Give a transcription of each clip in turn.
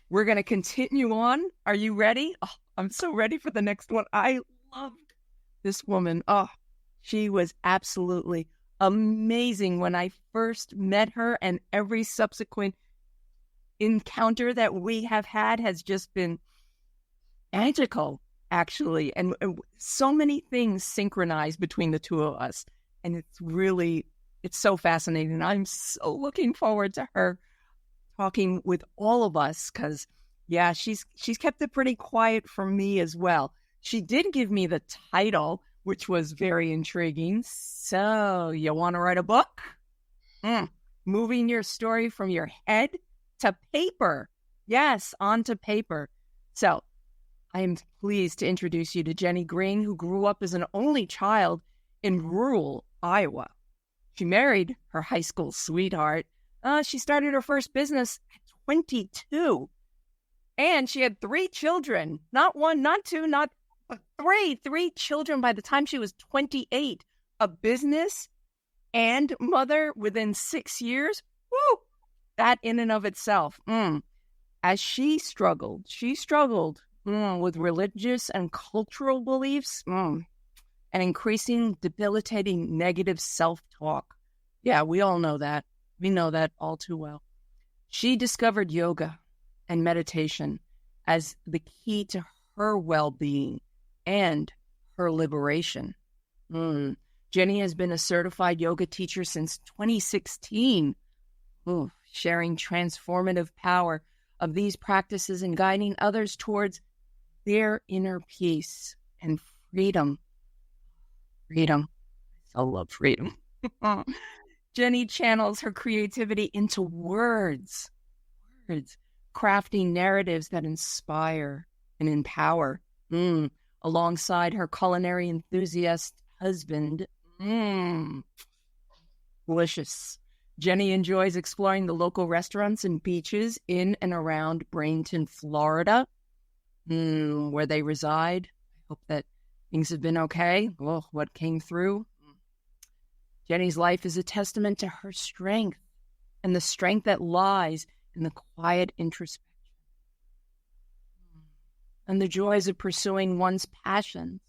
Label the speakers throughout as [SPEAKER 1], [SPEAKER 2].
[SPEAKER 1] We're going to continue on. Are you ready? Oh, I'm so ready for the next one. I loved this woman. Oh, she was absolutely amazing when I first met her, and every subsequent encounter that we have had has just been magical, actually. And so many things synchronized between the two of us. And it's so fascinating. I'm so looking forward to her talking with all of us because, yeah, she's kept it pretty quiet from me as well. She did give me the title, which was very intriguing. So, you want to write a book? Moving your story from your head to paper. Yes, onto paper. So, I am pleased to introduce you to Jenny Greene, who grew up as an only child in rural Iowa. She married her high school sweetheart. She started her first business at 22. And she had 3 children. Not 1, not 2, not 3. 3 children by the time she was 28. A business and mother within 6 years. Woo! That in and of itself. As she struggled with religious and cultural beliefs and increasing debilitating negative self-talk. Yeah, we all know that. We know that all too well. She discovered yoga and meditation as the key to her well-being and her liberation. Jenny has been a certified yoga teacher since 2016, sharing transformative power of these practices and guiding others towards their inner peace and freedom. Freedom. I love freedom. Jenny channels her creativity into words, crafting narratives that inspire and empower. Alongside her culinary enthusiast husband. Delicious. Jenny enjoys exploring the local restaurants and beaches in and around Bradenton, Florida, where they reside. I hope that things have been okay. Well, what came through? Jenny's life is a testament to her strength and the strength that lies in the quiet introspection and the joys of pursuing one's passions.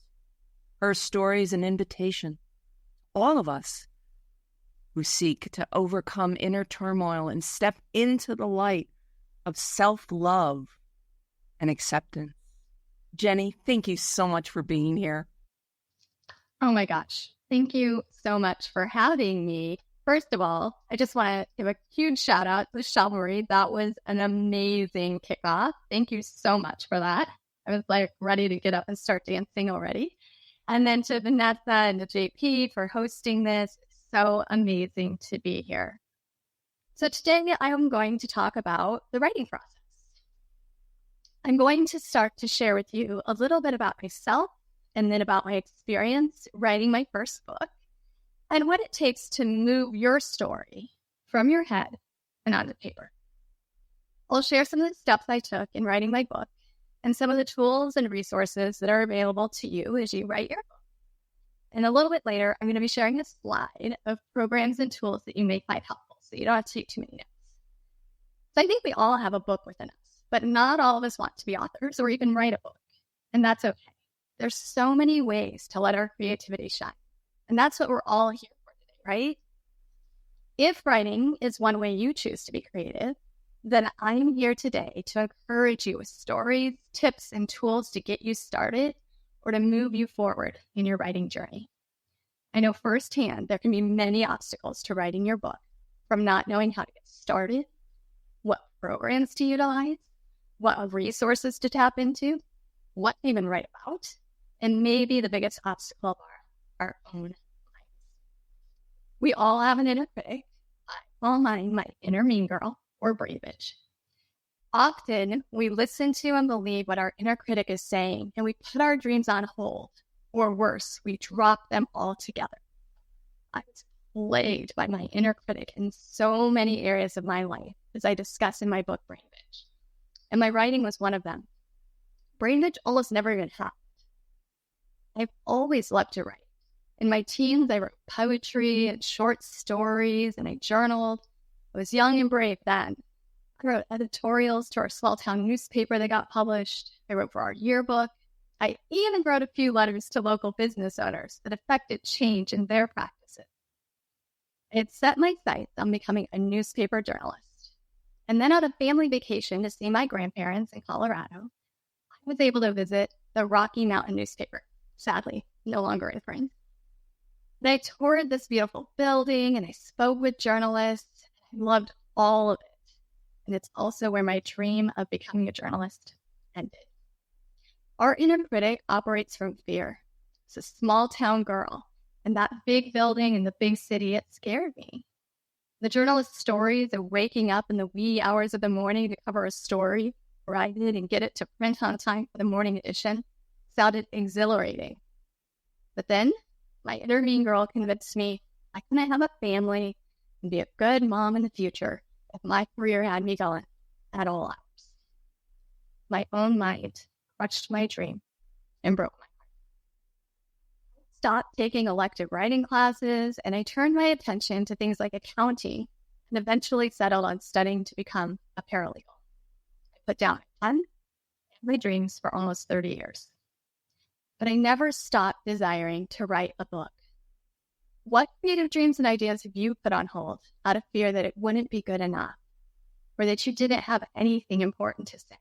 [SPEAKER 1] Her story is an invitation to all of us who seek to overcome inner turmoil and step into the light of self-love and acceptance. Jenny, thank you so much for being here.
[SPEAKER 2] Oh my gosh. Thank you so much for having me. First of all, I just want to give a huge shout out to Chivalry. That was an amazing kickoff. Thank you so much for that. I was like ready to get up and start dancing already. And then to Vanessa and to JP for hosting this. It's so amazing to be here. So today I am going to talk about the writing process. I'm going to start to share with you a little bit about myself and then about my experience writing my first book and what it takes to move your story from your head and onto paper. I'll share some of the steps I took in writing my book and some of the tools and resources that are available to you as you write your book. And a little bit later, I'm going to be sharing a slide of programs and tools that you may find helpful, so you don't have to take too many notes. So I think we all have a book within us, but not all of us want to be authors or even write a book, and that's okay. There's so many ways to let our creativity shine. And that's what we're all here for today, right? If writing is one way you choose to be creative, then I'm here today to encourage you with stories, tips, and tools to get you started or to move you forward in your writing journey. I know firsthand there can be many obstacles to writing your book, from not knowing how to get started, what programs to utilize, what resources to tap into, what to even write about, and maybe the biggest obstacle are our own minds. We all have an inner critic. I call mine my inner mean girl or brave bitch. Often we listen to and believe what our inner critic is saying, and we put our dreams on hold, or worse, we drop them altogether. I was plagued by my inner critic in so many areas of my life, as I discuss in my book, Brain Bitch. And my writing was one of them. Brain Bitch almost never even happened. I've always loved to write. In my teens, I wrote poetry and short stories, and I journaled. I was young and brave then. I wrote editorials to our small town newspaper that got published. I wrote for our yearbook. I even wrote a few letters to local business owners that affected change in their practices. I had set my sights on becoming a newspaper journalist. And then on a family vacation to see my grandparents in Colorado, I was able to visit the Rocky Mountain newspaper, sadly, no longer a friend. And I toured this beautiful building and I spoke with journalists. I loved all of it. And it's also where my dream of becoming a journalist ended. Our inner critic operates from fear. It's a small town girl, and that big building in the big city, it scared me. The journalist's stories of waking up in the wee hours of the morning to cover a story, write it, and get it to print on time for the morning edition sounded exhilarating. But then my inner mean girl convinced me I couldn't have a family and be a good mom in the future if my career had me going at all hours. My own mind crushed my dream and broke my heart. I stopped taking elective writing classes, and I turned my attention to things like accounting and eventually settled on studying to become a paralegal. I put down a pen and my dreams for almost 30 years. But I never stopped desiring to write a book. What creative dreams and ideas have you put on hold out of fear that it wouldn't be good enough or that you didn't have anything important to say?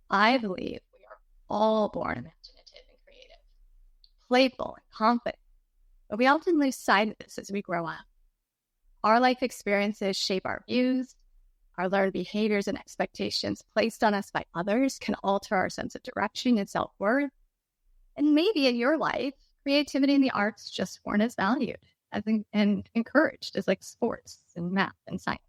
[SPEAKER 2] I believe we are all born imaginative and creative, playful and confident, but we often lose sight of this as we grow up. Our life experiences shape our views. Our learned behaviors and expectations placed on us by others can alter our sense of direction and self-worth. And maybe in your life, creativity and the arts just weren't as valued and encouraged as like sports and math and science.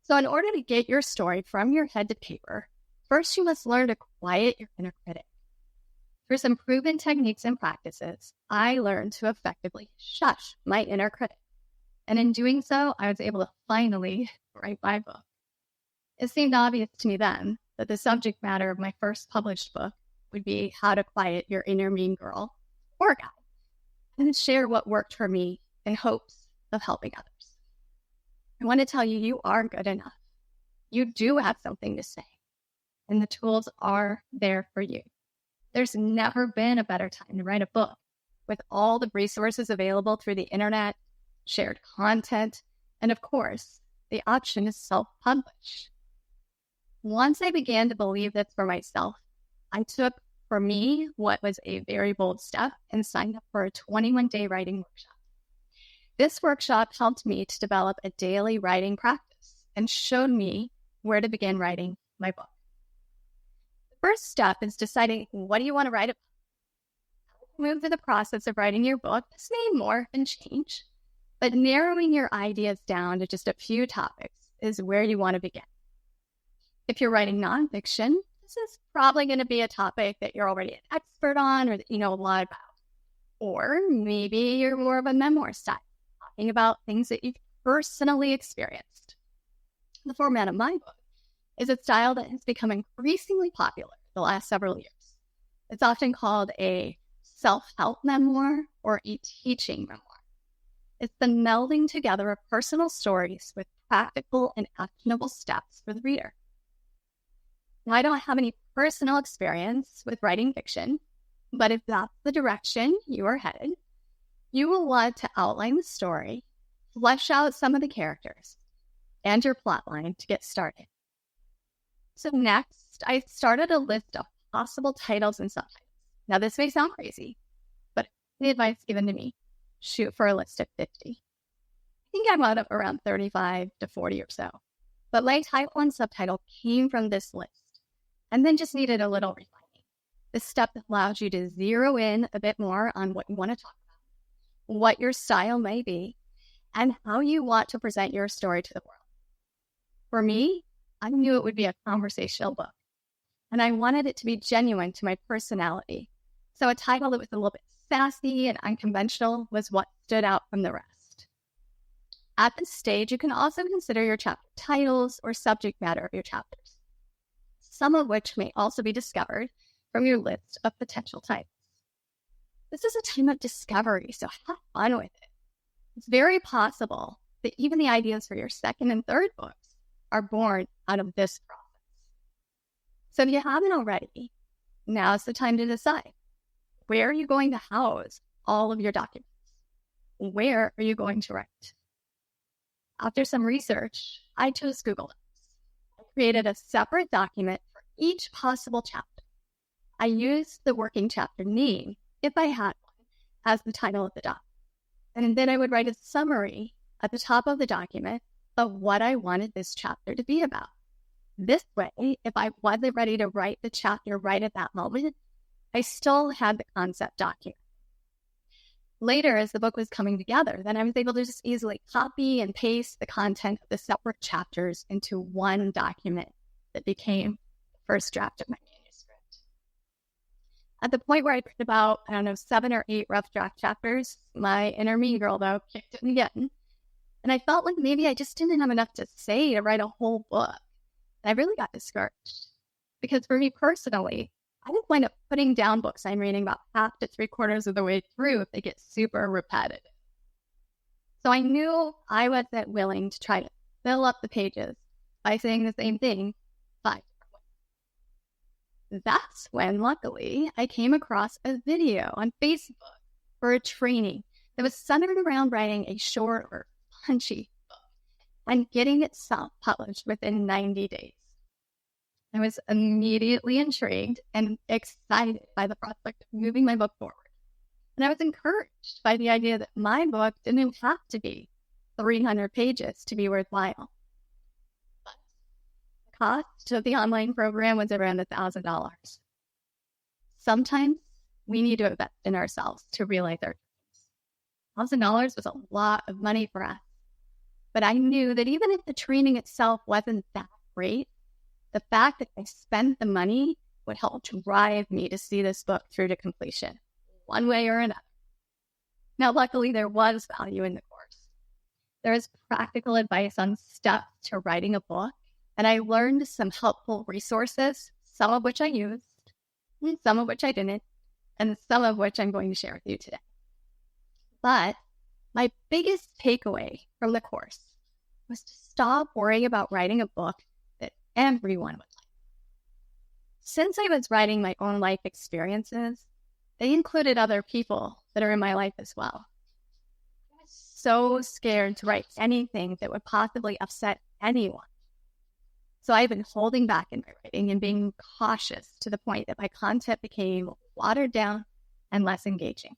[SPEAKER 2] So in order to get your story from your head to paper, first you must learn to quiet your inner critic. Through some proven techniques and practices, I learned to effectively shush my inner critic. And in doing so, I was able to finally write my book. It seemed obvious to me then that the subject matter of my first published book would be how to quiet your inner mean girl or guy, and share what worked for me in hopes of helping others. I want to tell you, you are good enough. You do have something to say, and the tools are there for you. There's never been a better time to write a book with all the resources available through the internet, shared content, and of course, the option is self-publish. Once I began to believe this for myself, I took, for me, what was a very bold step and signed up for a 21-day writing workshop. This workshop helped me to develop a daily writing practice and showed me where to begin writing my book. The first step is deciding what do you want to write about. Move through the process of writing your book. This may morph and change, but narrowing your ideas down to just a few topics is where you want to begin. If you're writing nonfiction, this is probably going to be a topic that you're already an expert on or that you know a lot about. Or maybe you're more of a memoir style, talking about things that you've personally experienced. The format of my book is a style that has become increasingly popular the last several years. It's often called a self-help memoir or a teaching memoir. It's the melding together of personal stories with practical and actionable steps for the reader. Now, I don't have any personal experience with writing fiction, but if that's the direction you are headed, you will want to outline the story, flesh out some of the characters, and your plotline to get started. So next, I started a list of possible titles and subtitles. Now, this may sound crazy, but the advice given to me, shoot for a list of 50. I think I wound up around 35 to 40 or so. But my title and subtitle came from this list and then just needed a little refining. This step allows you to zero in a bit more on what you want to talk about, what your style may be, and how you want to present your story to the world. For me, I knew it would be a conversational book, and I wanted it to be genuine to my personality. So a title that was a little bit sassy and unconventional was what stood out from the rest. At this stage, you can also consider your chapter titles or subject matter of your chapters, some of which may also be discovered from your list of potential titles. This is a time of discovery, so have fun with it. It's very possible that even the ideas for your second and third books are born out of this process. So if you haven't already, now's the time to decide. Where are you going to house all of your documents? Where are you going to write? After some research, I chose Google Docs. I created a separate document for each possible chapter. I used the working chapter name, if I had one, as the title of the doc. And then I would write a summary at the top of the document of what I wanted this chapter to be about. This way, if I wasn't ready to write the chapter right at that moment, I still had the concept document. Later, as the book was coming together, then I was able to just easily copy and paste the content of the separate chapters into one document that became the first draft of my manuscript. At the point where I'd written about, 7 or 8 rough draft chapters, my inner me girl, though, kicked it again. And I felt like maybe I just didn't have enough to say to write a whole book. And I really got discouraged. Because for me personally, I would wind up putting down books I'm reading about half to 3/4 of the way through if they get super repetitive. So I knew I wasn't willing to try to fill up the pages by saying the same thing 5 different ways. That's when, luckily, I came across a video on Facebook for a training that was centered around writing a short or punchy book and getting it self-published within 90 days. I was immediately intrigued and excited by the prospect of moving my book forward. And I was encouraged by the idea that my book didn't have to be 300 pages to be worthwhile. But the cost of the online program was around $1,000. Sometimes we need to invest in ourselves to realize our dreams. $1,000 was a lot of money for us. But I knew that even if the training itself wasn't that great, the fact that I spent the money would help drive me to see this book through to completion, one way or another. Now, luckily, there was value in the course. There is practical advice on steps to writing a book, and I learned some helpful resources, some of which I used, and some of which I didn't, and some of which I'm going to share with you today. But my biggest takeaway from the course was to stop worrying about writing a book that everyone would like. Since I was writing my own life experiences, they included other people that are in my life as well. I was so scared to write anything that would possibly upset anyone. So I've been holding back in my writing and being cautious to the point that my content became watered down and less engaging.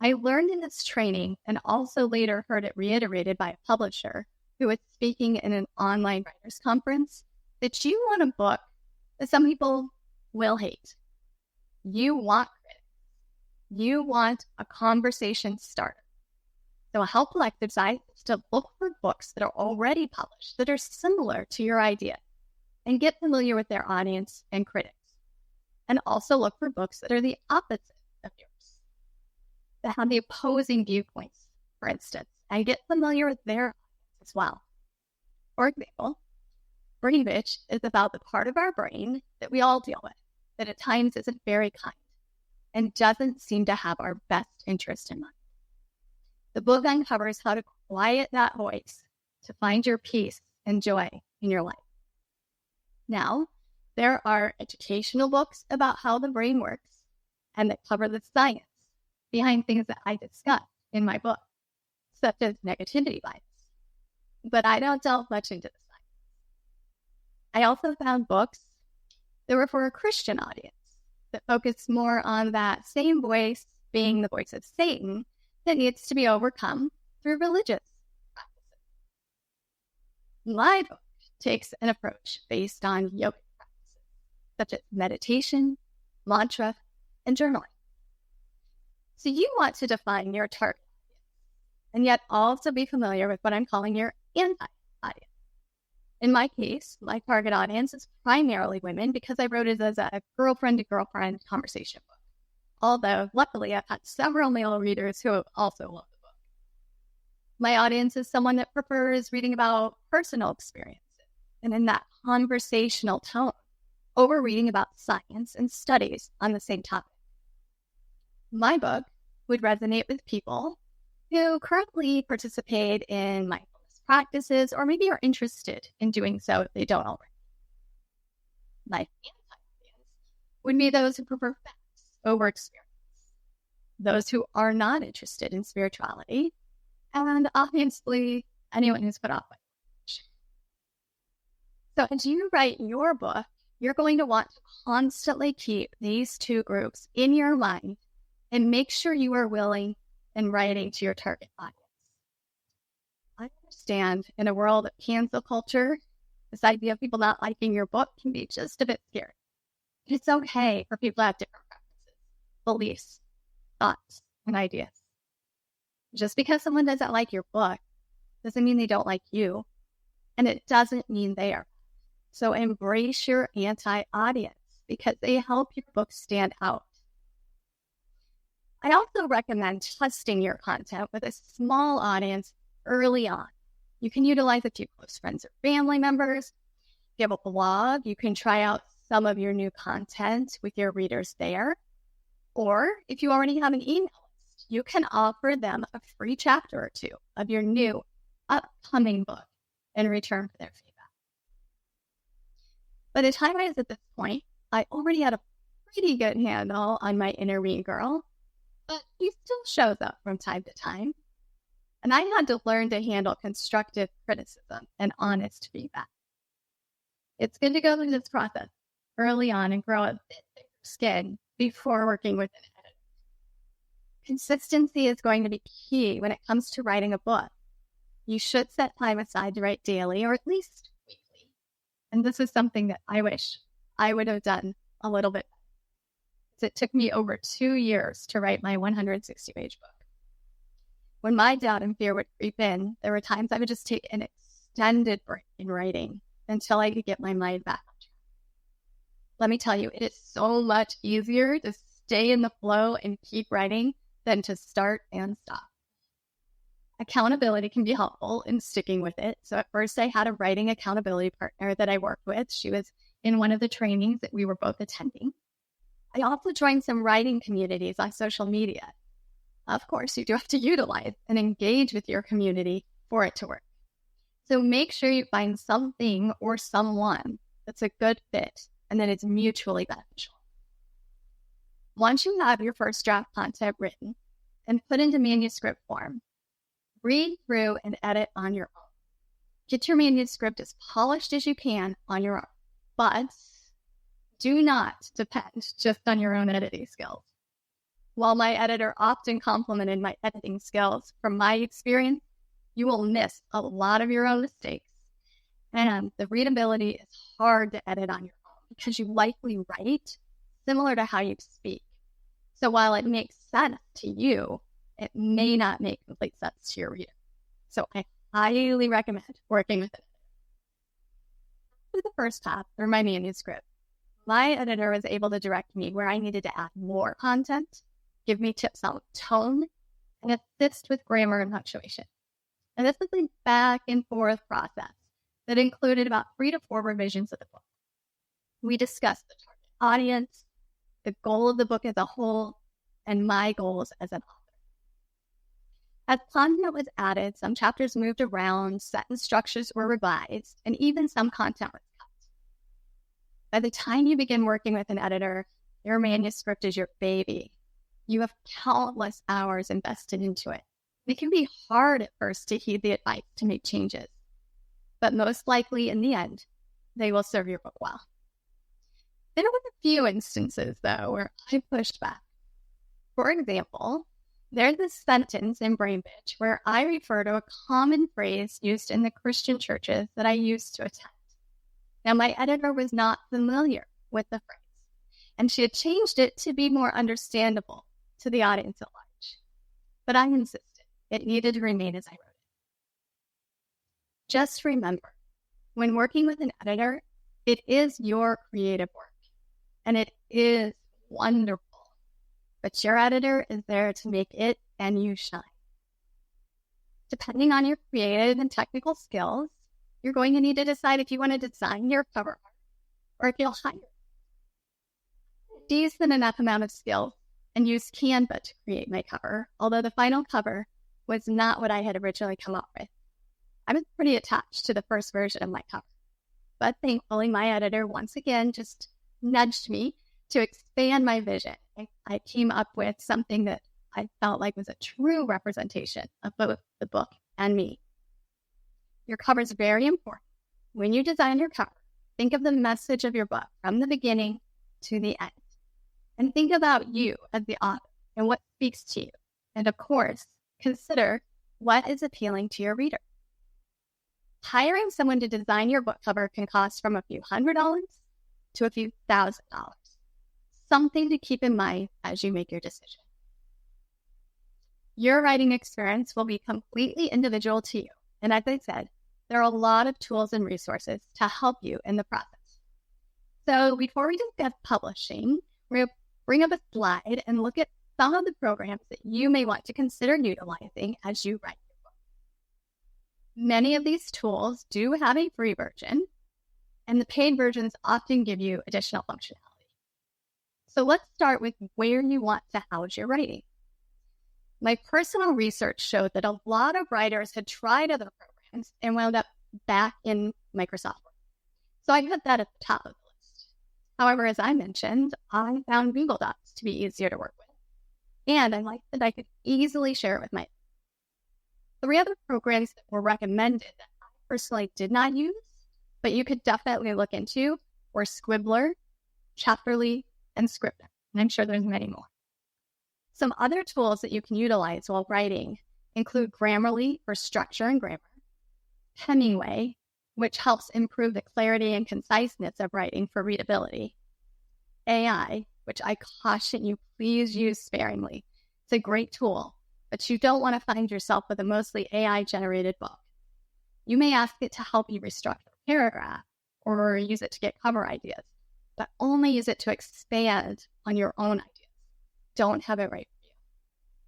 [SPEAKER 2] I learned in this training and also later heard it reiterated by a publisher who was speaking in an online writers conference that you want a book that some people will hate. You want critics. You want a conversation starter. So a helpful exercise is to look for books that are already published that are similar to your idea and get familiar with their audience and critics. And also look for books that are the opposite of yours, that have the opposing viewpoints, for instance, and get familiar with their audience as well. For example, Brain Bitch is about the part of our brain that we all deal with, that at times isn't very kind and doesn't seem to have our best interest in mind. The book uncovers how to quiet that voice to find your peace and joy in your life. Now, there are educational books about how the brain works and that cover the science behind things that I discuss in my book, such as negativity bias. But I don't delve much into the science. I also found books that were for a Christian audience that focus more on that same voice being the voice of Satan that needs to be overcome through religious practices. My book takes an approach based on yogic practices, such as meditation, mantra, and journaling. So you want to define your target audience, and yet also be familiar with what I'm calling your anti-audience. In my case, my target audience is primarily women because I wrote it as a girlfriend-to-girlfriend conversation book. Although, luckily, I've had several male readers who also love the book. My audience is someone that prefers reading about personal experiences and in that conversational tone over reading about science and studies on the same topic. My book would resonate with people who currently participate in mindfulness practices, or maybe are interested in doing so if they don't already. My anti-audience would be those who prefer facts over experience, those who are not interested in spirituality, and obviously anyone who's put off by language. So as you write your book, you're going to want to constantly keep these two groups in your mind and make sure you are willing and writing to your target audience. I understand in a world of cancel culture, this idea of people not liking your book can be just a bit scary. It's okay for people to have different preferences, beliefs, thoughts, and ideas. Just because someone doesn't like your book doesn't mean they don't like you, and it doesn't mean they are. So embrace your anti-audience because they help your book stand out. I also recommend testing your content with a small audience early on. You can utilize a few close friends or family members. If you have a blog, you can try out some of your new content with your readers there. Or if you already have an email list, you can offer them a free chapter or two of your new upcoming book in return for their feedback. By the time I was at this point, I already had a pretty good handle on my inner mean girl, but he still shows up from time to time. And I had to learn to handle constructive criticism and honest feedback. It's good to go through this process early on and grow a bit thicker skin before working with an editor. Consistency is going to be key when it comes to writing a book. You should set time aside to write daily or at least weekly. And this is something that I wish I would have done a little bit. It took me over 2 years to write my 160-page book. When my doubt and fear would creep in, there were times I would just take an extended break in writing until I could get my mind back on track. Let me tell you, it is so much easier to stay in the flow and keep writing than to start and stop. Accountability can be helpful in sticking with it. So at first I had a writing accountability partner that I worked with. She was in one of the trainings that we were both attending. I also joined some writing communities on social media. Of course, you do have to utilize and engage with your community for it to work. So make sure you find something or someone that's a good fit and that it's mutually beneficial. Once you have your first draft content written and put into manuscript form, read through and edit on your own. Get your manuscript as polished as you can on your own, but do not depend just on your own editing skills. While my editor often complimented my editing skills, from my experience, you will miss a lot of your own mistakes. And the readability is hard to edit on your own because you likely write similar to how you speak. So while it makes sense to you, it may not make complete sense to your reader. So I highly recommend working with it. For the first half, or my manuscript, my editor was able to direct me where I needed to add more content, give me tips on tone, and assist with grammar and punctuation. And this was a back and forth process that included about 3 to 4 revisions of the book. We discussed the target audience, the goal of the book as a whole, and my goals as an author. As content was added, some chapters moved around, sentence structures were revised, and even some content was cut. By the time you begin working with an editor, your manuscript is your baby. You have countless hours invested into it. It can be hard at first to heed the advice to make changes, but most likely in the end, they will serve your book well. There were a few instances, though, where I pushed back. For example, there's a sentence in Brain Bitch where I refer to a common phrase used in the Christian churches that I used to attend. Now, my editor was not familiar with the phrase, and she had changed it to be more understandable to the audience at large. But I insisted it needed to remain as I wrote it. Just remember, when working with an editor, it is your creative work, and it is wonderful. But your editor is there to make it and you shine. Depending on your creative and technical skills, you're going to need to decide if you want to design your cover art or if you'll hire a decent enough amount of skills and use Canva to create my cover, although the final cover was not what I had originally come up with. I was pretty attached to the first version of my cover. But thankfully, my editor once again just nudged me to expand my vision. I came up with something that I felt like was a true representation of both the book and me. Your cover is very important. When you design your cover, think of the message of your book from the beginning to the end. And think about you as the author and what speaks to you. And of course, consider what is appealing to your reader. Hiring someone to design your book cover can cost from a few $100s to a few $1,000. Something to keep in mind as you make your decision. Your writing experience will be completely individual to you. And as I said, there are a lot of tools and resources to help you in the process. So before we discuss publishing, we're going to bring up a slide and look at some of the programs that you may want to consider utilizing as you write your book. Many of these tools do have a free version, and the paid versions often give you additional functionality. So let's start with where you want to house your writing. My personal research showed that a lot of writers had tried other programs and wound up back in Microsoft Word. So I put that at the top of the list. However, as I mentioned, I found Google Docs to be easier to work with. And I liked that I could easily share it with my 3 other programs that were recommended that I personally did not use, but you could definitely look into were Scribbler, Chapterly, and Scrivener. And I'm sure there's many more. Some other tools that you can utilize while writing include Grammarly for structure and grammar, Hemingway, which helps improve the clarity and conciseness of writing for readability, AI, which I caution you, please use sparingly. It's a great tool, but you don't want to find yourself with a mostly AI-generated book. You may ask it to help you restructure a paragraph or use it to get cover ideas, but only use it to expand on your own ideas. Don't have it write for you.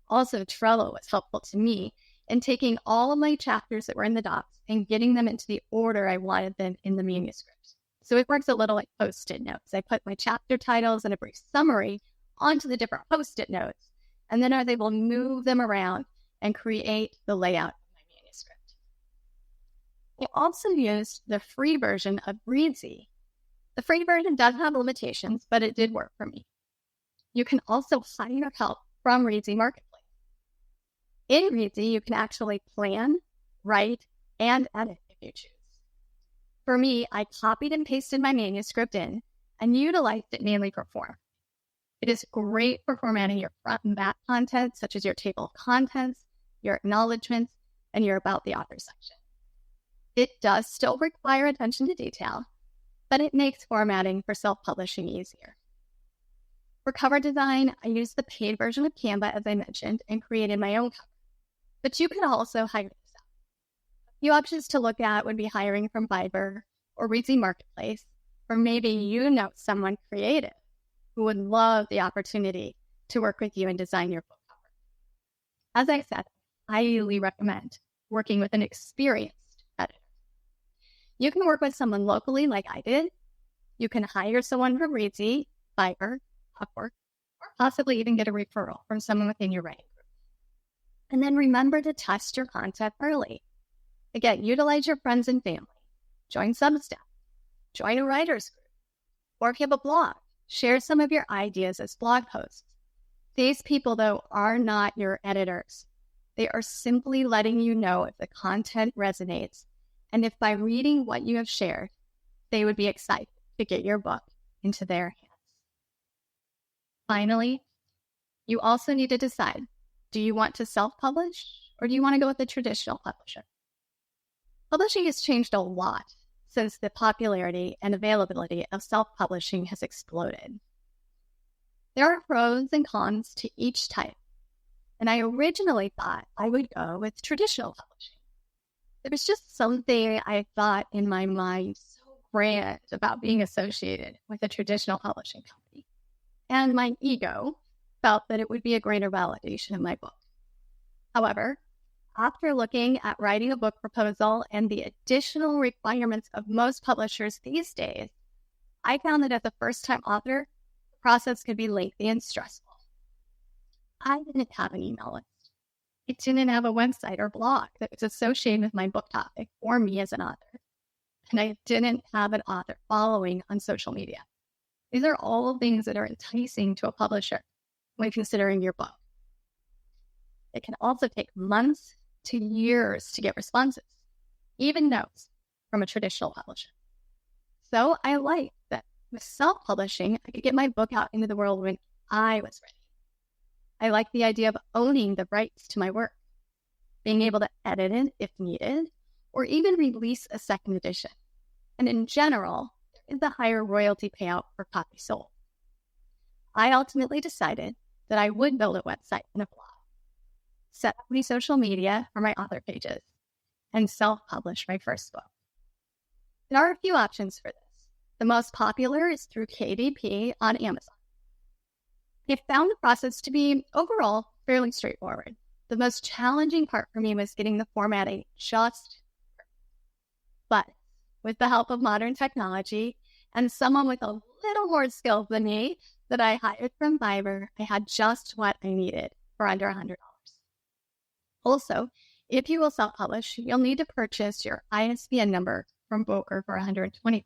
[SPEAKER 2] Also, Trello was helpful to me in taking all of my chapters that were in the docs and getting them into the order I wanted them in the manuscript. So it works a little like Post-it notes. I put my chapter titles and a brief summary onto the different Post-it notes, and then I was able to move them around and create the layout of my manuscript. I also used the free version of Reedsy. The free version does have limitations, but it did work for me. You can also hire help from Reedsy Marketplace. In Reedsy, you can actually plan, write, and edit if you choose. For me, I copied and pasted my manuscript in and utilized it mainly for form. It is great for formatting your front and back content, such as your table of contents, your acknowledgments, and your About the Author section. It does still require attention to detail, but it makes formatting for self-publishing easier. For cover design, I used the paid version of Canva, as I mentioned, and created my own cover. But you can also hire this out. A few options to look at would be hiring from Fiverr or Reedsy Marketplace, or maybe you know someone creative who would love the opportunity to work with you and design your book cover. As I said, I highly recommend working with an experienced editor. You can work with someone locally like I did. You can hire someone from Reedsy, Fiverr, Upwork, or possibly even get a referral from someone within your writing group. And then remember to test your content early. Again, utilize your friends and family. Join Substack. Join a writer's group. Or if you have a blog, share some of your ideas as blog posts. These people, though, are not your editors. They are simply letting you know if the content resonates and if by reading what you have shared, they would be excited to get your book into their hands. Finally, you also need to decide, do you want to self-publish or do you want to go with a traditional publisher? Publishing has changed a lot since the popularity and availability of self-publishing has exploded. There are pros and cons to each type, and I originally thought I would go with traditional publishing. There was just something I thought in my mind so grand about being associated with a traditional publishing company. And my ego felt that it would be a greater validation of my book. However, after looking at writing a book proposal and the additional requirements of most publishers these days, I found that as a first-time author, the process could be lengthy and stressful. I didn't have an email list. I didn't have a website or blog that was associated with my book topic or me as an author. And I didn't have an author following on social media. These are all things that are enticing to a publisher when considering your book. It can also take months to years to get responses, even no's from a traditional publisher. So I like that with self-publishing, I could get my book out into the world when I was ready. I like the idea of owning the rights to my work, being able to edit it if needed, or even release a second edition. And in general, there is a higher royalty payout per copy sold. I ultimately decided that I would build a website and a blog, set up my social media for my author pages, and self-publish my first book. There are a few options for this. The most popular is through KDP on Amazon. I found the process to be overall fairly straightforward. The most challenging part for me was getting the formatting just right. But with the help of modern technology and someone with a little more skills than me that I hired from Fiverr, I had just what I needed for under $100. Also, if you will self-publish, you'll need to purchase your ISBN number from Broker for $125.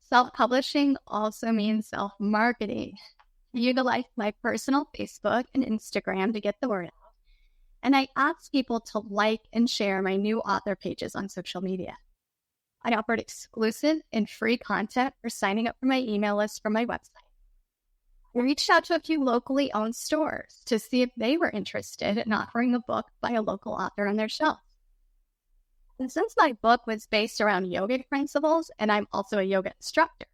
[SPEAKER 2] Self-publishing also means self-marketing. I utilize my personal Facebook and Instagram to get the word out, and I ask people to like and share my new author pages on social media. I offered exclusive and free content for signing up for my email list from my website. I reached out to a few locally owned stores to see if they were interested in offering a book by a local author on their shelf. And since my book was based around yoga principles, and I'm also a yoga instructor,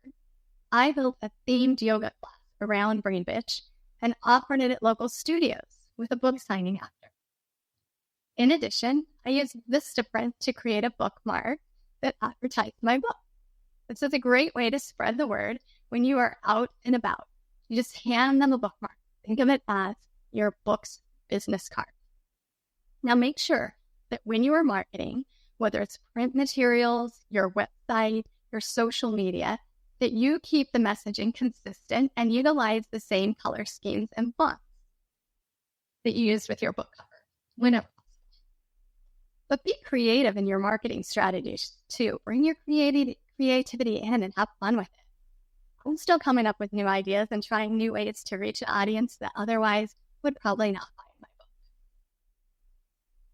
[SPEAKER 2] I built a themed yoga class around Brain Bitch and offered it at local studios with a book signing after. In addition, I used Vistaprint to create a bookmark that advertised my book. This is a great way to spread the word when you are out and about. You just hand them a bookmark. Think of it as your book's business card. Now make sure that when you are marketing, whether it's print materials, your website, your social media, that you keep the messaging consistent and utilize the same color schemes and fonts that you used with your book cover whenever possible. But be creative in your marketing strategies too. Bring your creativity in and have fun with it. I'm still coming up with new ideas and trying new ways to reach an audience that otherwise would probably not buy my book.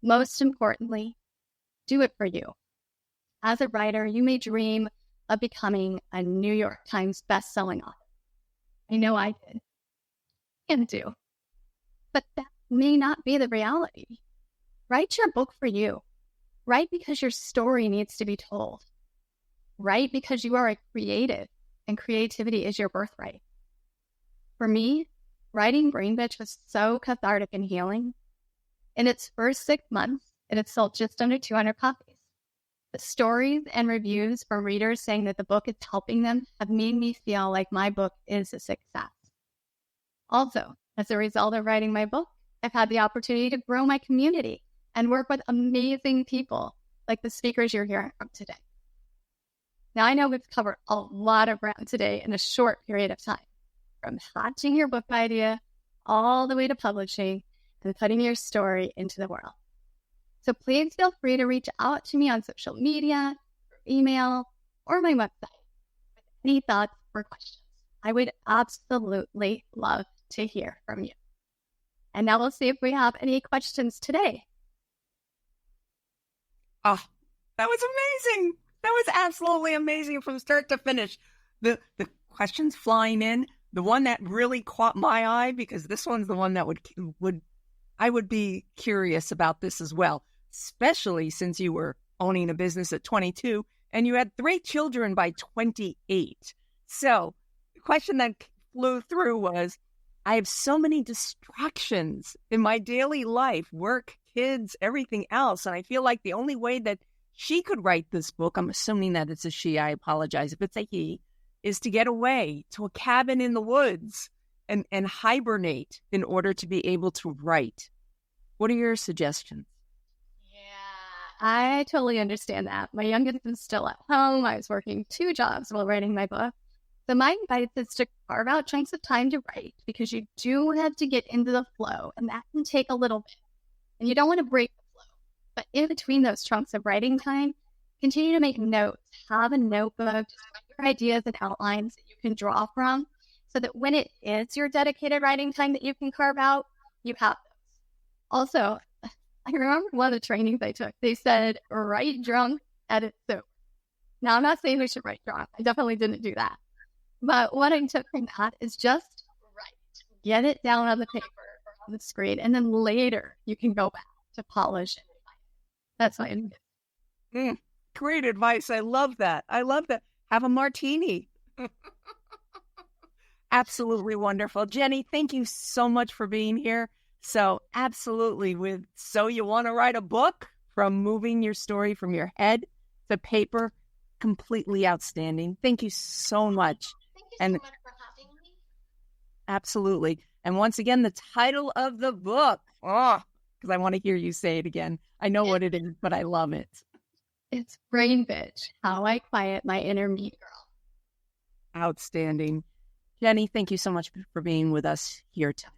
[SPEAKER 2] Most importantly, do it for you. As a writer, you may dream of becoming a New York Times best-selling author. I know I did and do. But that may not be the reality. Write your book for you. Write because your story needs to be told. Write because you are a creative and creativity is your birthright. For me, writing Brain Bitch was so cathartic and healing. In its first 6 months, it had sold just under 200 copies. The stories and reviews from readers saying that the book is helping them have made me feel like my book is a success. Also, as a result of writing my book, I've had the opportunity to grow my community and work with amazing people like the speakers you're hearing from today. Now, I know we've covered a lot of ground today in a short period of time, from hatching your book idea all the way to publishing and putting your story into the world. So please feel free to reach out to me on social media, or email, or my website with any thoughts or questions. I would absolutely love to hear from you. And now we'll see if we have any questions today.
[SPEAKER 1] Oh, that was amazing. That was absolutely amazing from start to finish. The questions flying in, the one that really caught my eye, because this one's the one that I would be curious about this as well, especially since you were owning a business at 22 and you had 3 children by 28. So the question that flew through was, I have so many distractions in my daily life, work, kids, everything else. And I feel like the only way that she could write this book, I'm assuming that it's a she, I apologize if it's a he, is to get away to a cabin in the woods and hibernate in order to be able to write. What are your suggestions?
[SPEAKER 2] Yeah, I totally understand that. My youngest is still at home. I was working 2 jobs while writing my book. So my advice is to carve out chunks of time to write, because you do have to get into the flow, and that can take a little bit. And you don't want to break the flow. But in between those chunks of writing time, continue to make notes. Have a notebook, just write your ideas and outlines that you can draw from, so that when it is your dedicated writing time that you can carve out, you have those. Also, I remember one of the trainings I took, they said, write drunk, edit sober. Now, I'm not saying we should write drunk. I definitely didn't do that. But what I took from that is just write. Get it down on the paper or on the screen, and then later you can go back to polish and refine it. That's my advice.
[SPEAKER 1] Great advice. I love that. I love that. Have a martini. Absolutely wonderful. Jenny, thank you so much for being here. So absolutely, So You Want to Write a Book? From moving your story from your head to paper, completely outstanding. Thank you so much.
[SPEAKER 2] Thank you so much for having me.
[SPEAKER 1] Absolutely. And once again, the title of the book, because I want to hear you say it again. I know what it is, but I love it.
[SPEAKER 2] It's Brain Bitch, How I Quiet My Inner Me Girl.
[SPEAKER 1] Outstanding. Jenny, thank you so much for being with us here today.